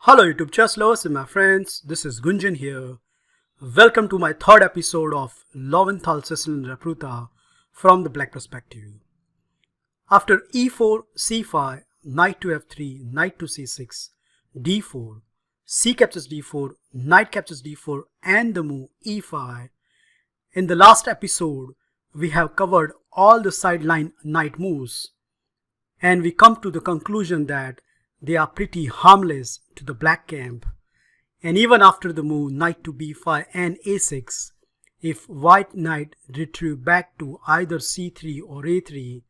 Hello YouTube chess lovers and my friends, this is Gunjan here. Welcome to my third episode of Lowenthal Sicilian Repruta from the black perspective. After e4, c5, knight to f3, knight to c6, d4, c captures d4, knight captures d4 and the move e5. In the last episode, we have covered all the sideline knight moves and we come to the conclusion that they are pretty harmless to the black camp, and even after the move knight to b5 and a6, if white knight retrieve back to either c3 or a3,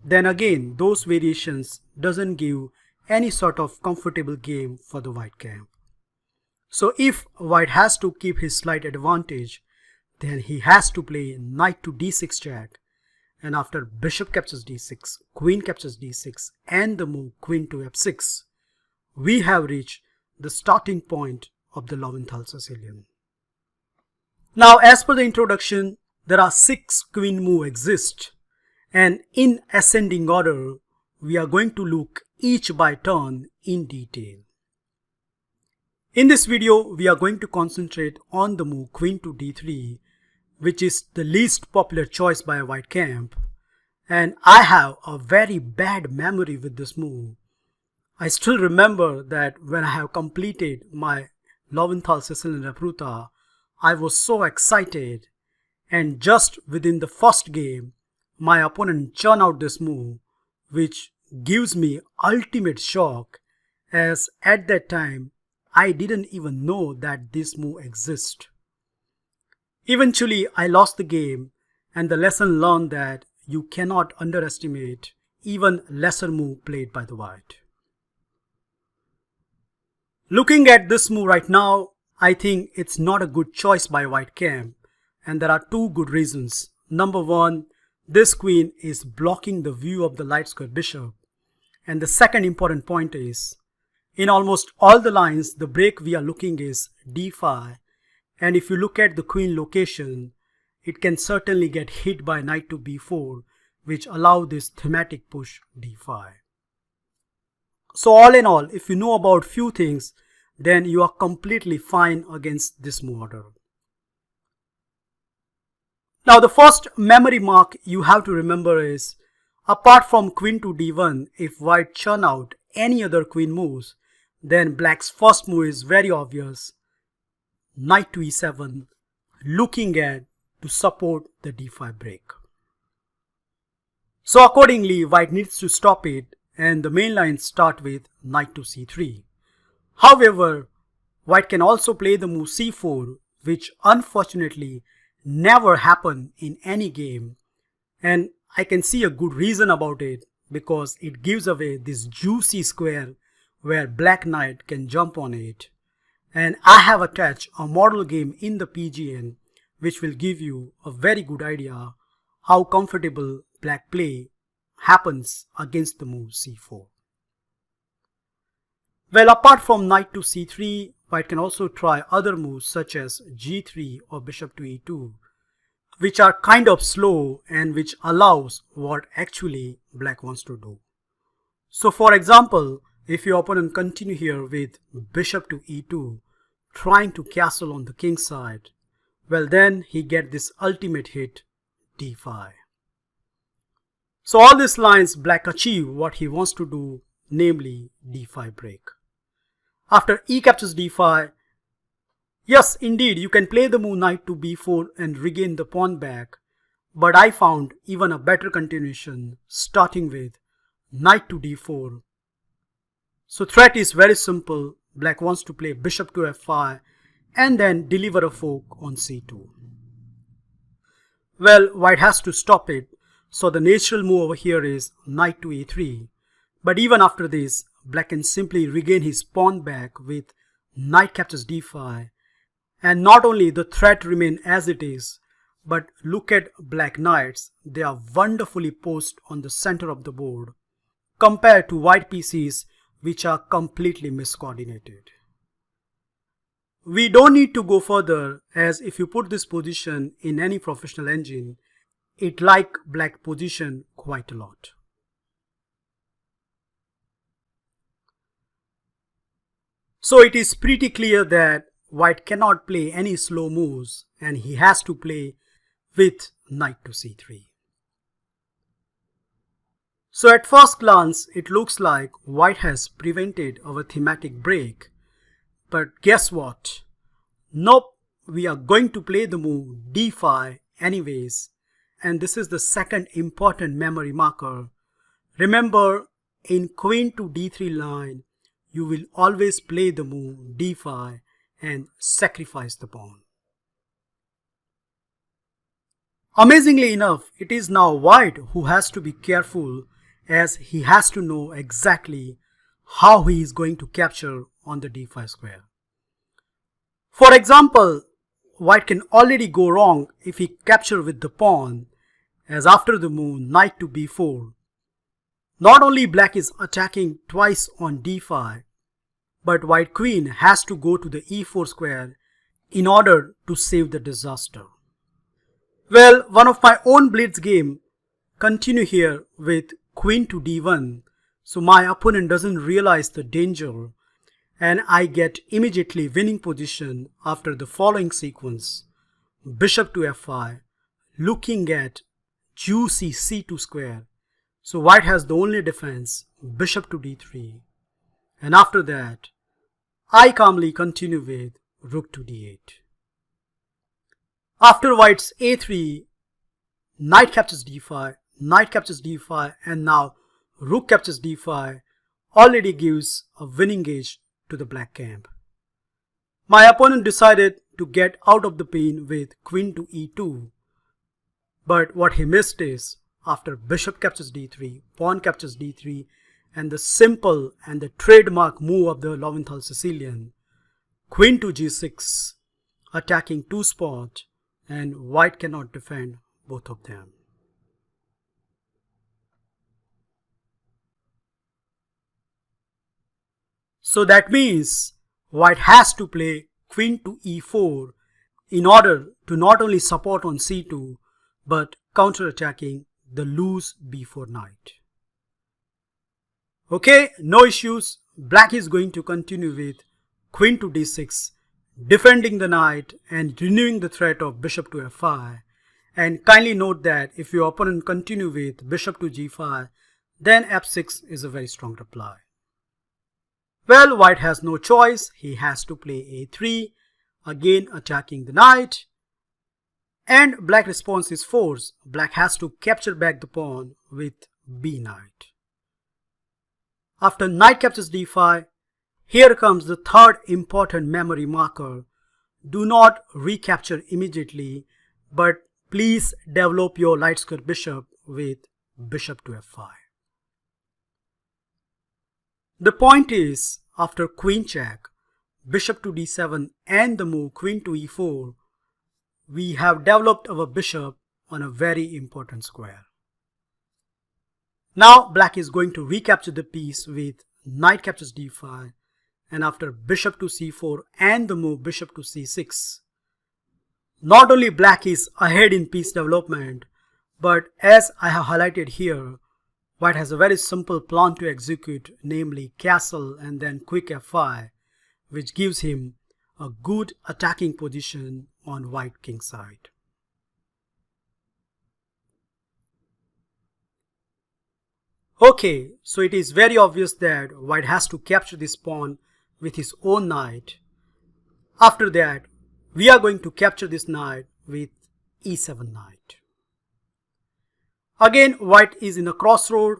then again those variations doesn't give any sort of comfortable game for the white camp. So if white has to keep his slight advantage, then he has to play knight to d6 check, and after bishop captures d6, queen captures d6 and the move queen to f6, we have reached the starting point of the Lowenthal Sicilian. Now as per the introduction, there are 6 queen moves exist, and in ascending order we are going to look each by turn in detail. In this video we are going to concentrate on the move queen to d3, which is the least popular choice by a white camp, and I have a very bad memory with this move. I still remember that when I have completed my Lowenthal Sicilian Repruta, I was so excited, and just within the first game my opponent churned out this move, which gives me ultimate shock, as at that time I didn't even know that this move exists. Eventually, I lost the game, and the lesson learned that you cannot underestimate even lesser move played by the white. Looking at this move right now, I think it's not a good choice by white camp, and there are 2 good reasons. Number 1, this queen is blocking the view of the light square bishop, and the second important point is, in almost all the lines, the break we are looking is d5. And if you look at the queen location, it can certainly get hit by knight to b4, which allow this thematic push d5. So all in all, if you know about few things, then you are completely fine against this move order. Now the first memory mark you have to remember is, apart from queen to d1, if white churn out any other queen moves, then black's first move is very obvious. Knight to e7, looking at to support the d5 break. So accordingly, white needs to stop it, and the main lines start with knight to c3. However, white can also play the move c4, which unfortunately never happened in any game, and I can see a good reason about it, because it gives away this juicy square where black knight can jump on it. And I have attached a model game in the PGN which will give you a very good idea how comfortable black play happens against the move c4. Well, apart from knight to c3, white can also try other moves such as g3 or bishop to e2, which are kind of slow and which allows what actually black wants to do. So for example, if your opponent continue here with bishop to e2, trying to castle on the king side, well then he get this ultimate hit d5. So all these lines black achieve what he wants to do, namely d5 break. After e captures d5, yes indeed you can play the move knight to b4 and regain the pawn back, but I found even a better continuation starting with knight to d4. So threat is very simple. Black wants to play bishop to f5 and then deliver a fork on c2. Well, white has to stop it, so the natural move over here is knight to a3. But even after this, black can simply regain his pawn back with knight captures d5, and not only the threat remain as it is, But look at black knights, they are wonderfully posed on the center of the board compared to white pieces which are completely miscoordinated. We don't need to go further, as if you put this position in any professional engine, it like black position quite a lot. So it is pretty clear that white cannot play any slow moves and he has to play with knight to c3. So at first glance it looks like white has prevented our thematic break. But guess what? Nope, we are going to play the move d5 anyways, and this is the second important memory marker. Remember, in queen to d3 line, you will always play the move d5 and sacrifice the pawn. Amazingly enough, it is now white who has to be careful, as he has to know exactly how he is going to capture on the d5 square. For example, white can already go wrong if he captures with the pawn, as after the move knight to b4. Not only black is attacking twice on d5, but white queen has to go to the e4 square in order to save the disaster. Well, one of my own blitz game continue here with queen to d1, so my opponent doesn't realize the danger and I get immediately winning position after the following sequence: bishop to f5, looking at juicy c2 square. So white has the only defense, bishop to d3, and after that I calmly continue with rook to d8. After white's a3, knight captures d5, knight captures d5, and now rook captures d5 already gives a winning gauge to the black camp. My opponent decided to get out of the pain with queen to e2, but what he missed is, after bishop captures d3, pawn captures d3, and the simple and the trademark move of the Lowenthal Sicilian, queen to g6, attacking two spots, and white cannot defend both of them. So that means white has to play queen to e4 in order to not only support on c2 but counter-attacking the loose b4 knight. Okay, no issues. Black is going to continue with queen to d6, defending the knight and renewing the threat of bishop to f5. And kindly note that if your opponent continue with bishop to g5, then f6 is a very strong reply. Well, white has no choice. He has to play a3, again attacking the knight. And black response is force. Black has to capture back the pawn with b knight. After knight captures d5, here comes the third important memory marker. Do not recapture immediately, but please develop your light square bishop with bishop to f5. The point is, after queen check, bishop to d7 and the move queen to e4, we have developed our bishop on a very important square. Now black is going to recapture the piece with knight captures d5, and after bishop to c4 and the move bishop to c6. Not only black is ahead in piece development, but as I have highlighted here, white has a very simple plan to execute, namely castle and then quick f5, which gives him a good attacking position on white king side. Okay, so it is very obvious that white has to capture this pawn with his own knight. After that, we are going to capture this knight with e7 knight. Again, white is in a crossroad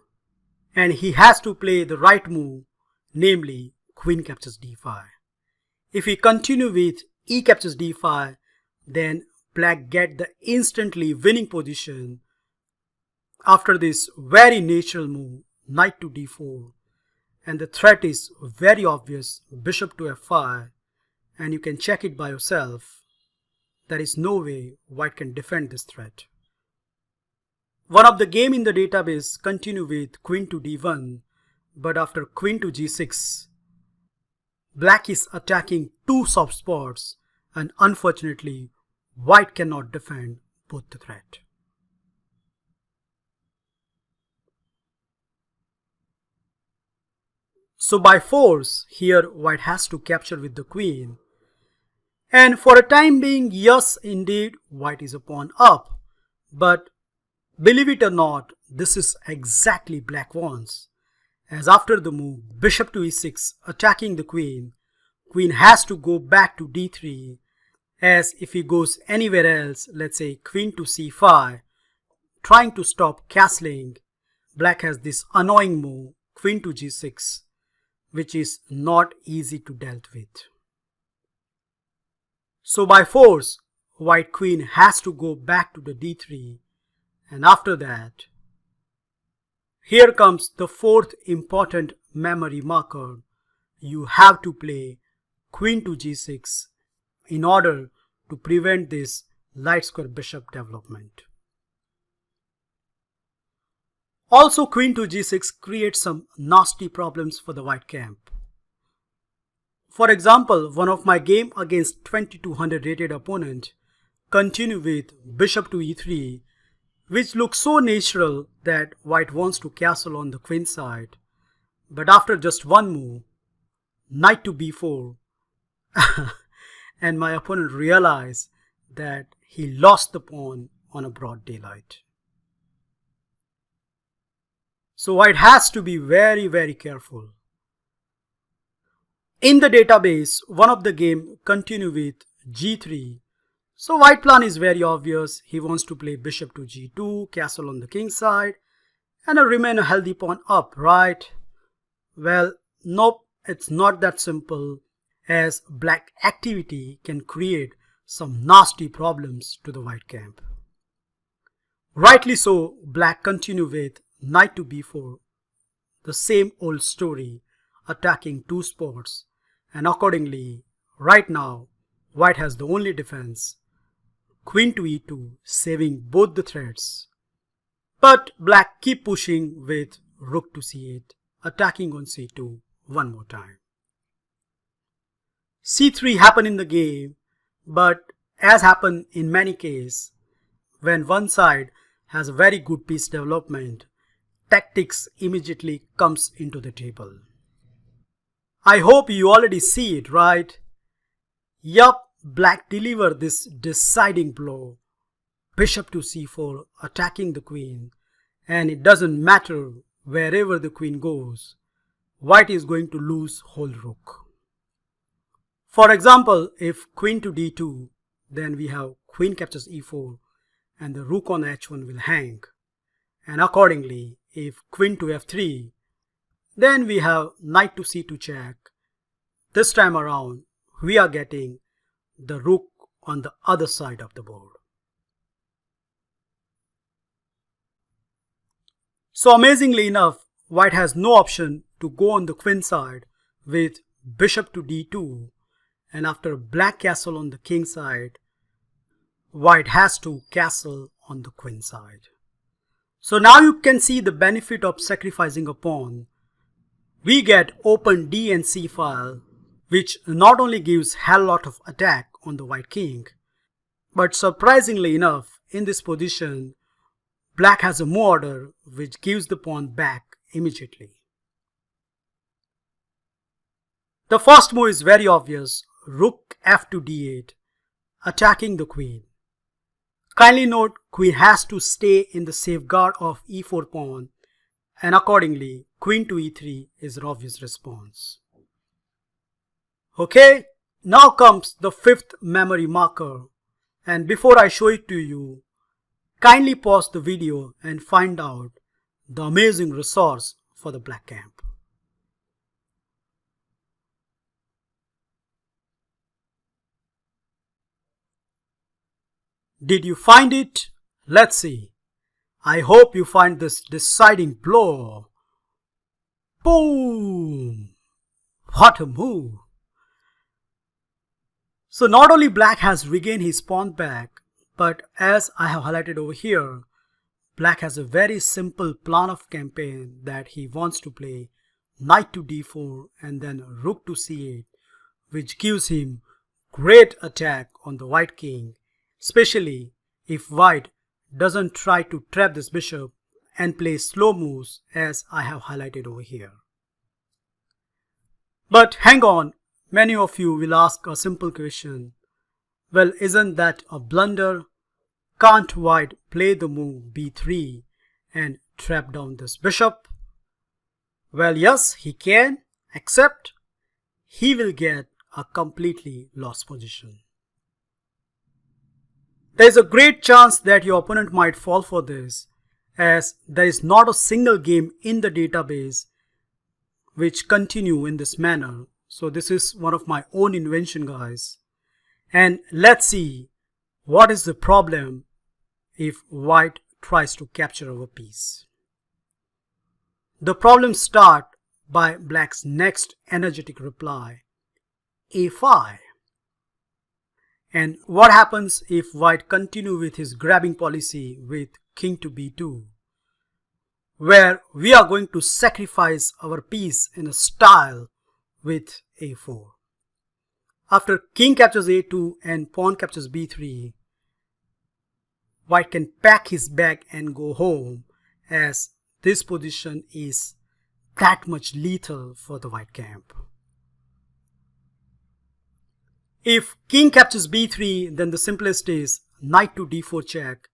and he has to play the right move, namely queen captures d5. If he continue with e captures d5, then black get the instantly winning position after this very natural move, knight to d4, and the threat is very obvious, bishop to f5, and you can check it by yourself. there is no way white can defend this threat. One of the game in the database continue with queen to d1, but after queen to g6, black is attacking two soft spots and unfortunately white cannot defend both the threat. So by force, here white has to capture with the queen. And for a time being, yes, indeed, white is a pawn up. But believe it or not, this is exactly black wants. As after the move, bishop to e6, attacking the queen, queen has to go back to d3. As if he goes anywhere else, let's say queen to c5, trying to stop castling, black has this annoying move, queen to g6, which is not easy to deal with. So by force, white queen has to go back to the d3, and after that, here comes the fourth important memory marker. You have to play queen to g6 in order to prevent this light square bishop development. Also, queen to g6 creates some nasty problems for the white camp. For example, one of my game against 2200 rated opponent continue with bishop to e3, which looks so natural that white wants to castle on the queen side. But after just one move, knight to b4, and my opponent realized that he lost the pawn on a broad daylight. So white has to be very careful. In the database, one of the game continue with g3. So white plan is very obvious. He wants to play bishop to g2, castle on the king side, and remain a healthy pawn up, right? Well, nope, it's not that simple, as black activity can create some nasty problems to the white camp. Rightly so, black continue with knight to b4, the same old story, attacking two spots, and accordingly, right now, white has the only defense, queen to e2, saving both the threats. But black keep pushing with rook to c8, attacking on c2 one more time. c3 happened in the game, but as happened in many cases, when one side has a very good piece development, tactics immediately comes into the table. I hope you already see it, right? Yup, black delivered this deciding blow, bishop to c4, attacking the queen, and it doesn't matter wherever the queen goes, white is going to lose whole rook. For example, if queen to d2, then we have queen captures e4 and the rook on h1 will hang. And accordingly, if queen to f3, then we have knight to c2 check. This time around, we are getting the rook on the other side of the board. So amazingly enough, white has no option to go on the queen side with bishop to d2, and after black castle on the king side, white has to castle on the queen side. So now you can see the benefit of sacrificing a pawn. We get open d and c file, which not only gives hell lot of attack on the white king, but surprisingly enough, in this position, black has a move order which gives the pawn back immediately. The first move is very obvious, rook f to d8, attacking the queen. Kindly note, queen has to stay in the safeguard of e4 pawn, and accordingly, queen to e3 is an obvious response. Okay, now comes the fifth memory marker, and before I show it to you, kindly pause the video and find out the amazing resource for the black camp. Did you find it? Let's see. I hope you find this deciding blow. Boom! What a move! So not only black has regained his pawn back, but as I have highlighted over here, black has a very simple plan of campaign that he wants to play knight to d4 and then rook to c8, which gives him great attack on the white king, especially if white doesn't try to trap this bishop and play slow moves as I have highlighted over here. But hang on, many of you will ask a simple question. Well, isn't that a blunder? Can't white play the move b3 and trap down this bishop? Well, yes, he can, except he will get a completely lost position. There is a great chance that your opponent might fall for this, as there is not a single game in the database which continue in this manner. So this is one of my own invention, guys. And let's see what is the problem if white tries to capture our piece. The problems start by black's next energetic reply, a5. And what happens if white continue with his grabbing policy with king to b2, where we are going to sacrifice our piece in a style with a4. After king captures a2 and pawn captures b3, white can pack his bag and go home, as this position is that much lethal for the white camp. If king captures b3, then the simplest is knight to d4 check,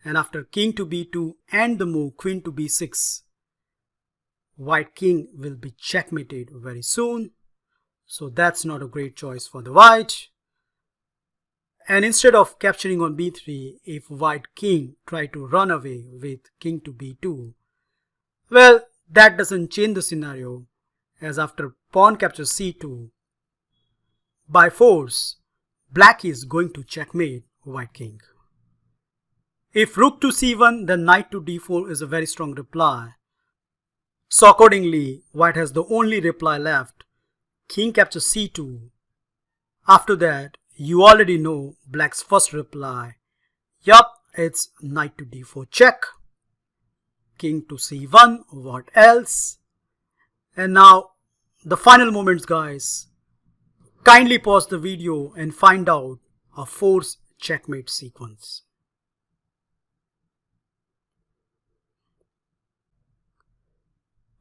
and after king to b2 and the move queen to b6, white king will be checkmated very soon. So that's not a great choice for the white. And instead of capturing on b3, if white king try to run away with king to b2, well, that doesn't change the scenario, as after pawn captures c2, by force, black is going to checkmate white king. If rook to c1, then knight to d4 is a very strong reply. So accordingly, white has the only reply left, king captures c2. After that, you already know black's first reply. Yup, it's knight to d4 check. King to c1, what else? And now, the final moments, guys. Kindly pause the video and find out a force checkmate sequence.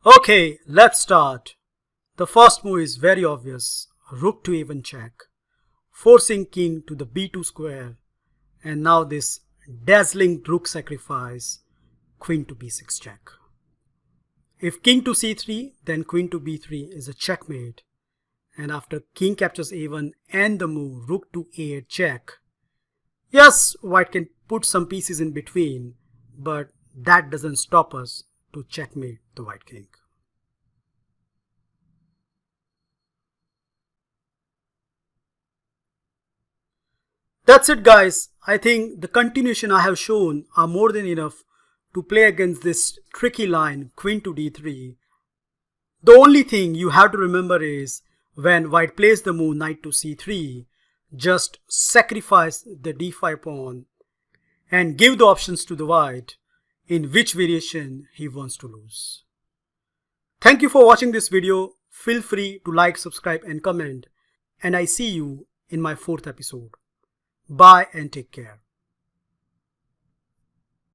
Okay, let's start. The first move is very obvious, rook to a1 check, forcing king to the b2 square, and now this dazzling rook sacrifice, queen to b6 check. If king to c3, then queen to b3 is a checkmate, and after king captures a1 and the move rook to a8 check, yes, white can put some pieces in between, but that doesn't stop us to checkmate the white king. That's it, guys. I think the continuation I have shown are more than enough to play against this tricky line queen to d3. The only thing you have to remember is when white plays the move knight to c3, just sacrifice the d5 pawn and give the options to the white in which variation he wants to lose. Thank you for watching this video. Feel free to like, subscribe and comment, and I see you in my 4th episode. Bye and take care.